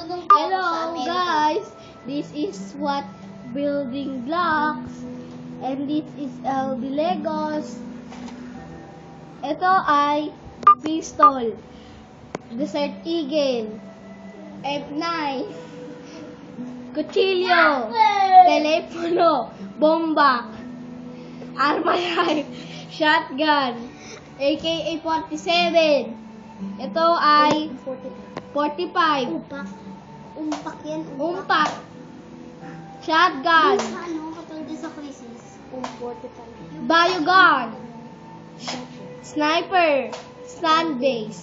Marunong po ako sa Hello Amerika. guys, this is what building blocks and this is LB Legos. Ito ay pistol, Desert Eagle, F9, kutsilyo, telepono, bomba, arma light, shotgun, AK-47. Ito ay 45. Umpak yan. Umpak. Shotgun. Ano, katulad sa crisis. 45. Biogun. Sniper. Stand base.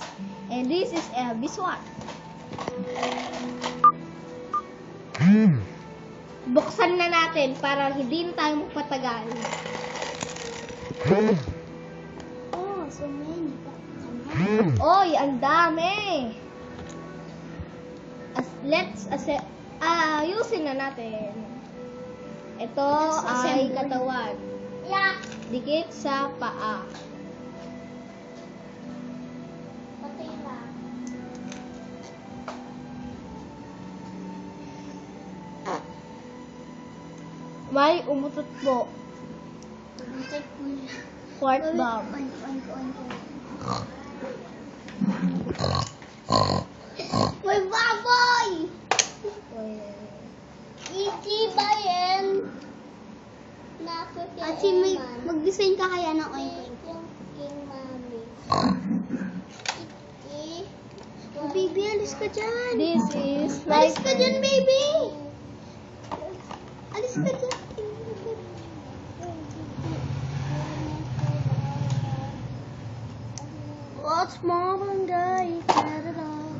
And this is LB SWAT. Buksan na natin para hindi na tayo magpatagal. Oh, so many. Oy, ang dami. Ayusin na natin. Ito Let's ay assemble. katawan. Yeah. Dikit sa paa. Patay na. May umutot po. Patay ko na. Quart bomb. May baboy! Easy ba yan? At si may mag-design ka kaya ng oink-oink. Oh, baby, alis ka dyan. This is Alis ka sniper. dyan, baby. Alis ka dyan. What's more than guy, you got it all.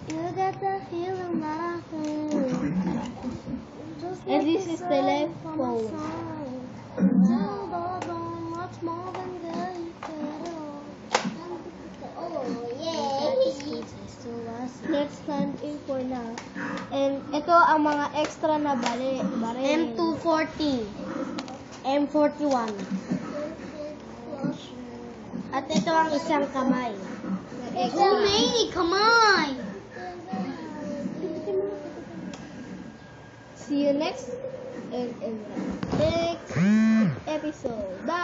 You got the feeling that I feel. Just And like this the is the left sun from pole. my soul. What's more than guy, you got it all. Oh, yeah. Let's stand in for now. And ito ang mga extra na baril. M240. M41. At ito ang isang kamay. Extra. Oh, many kamay! See you next episode. Bye!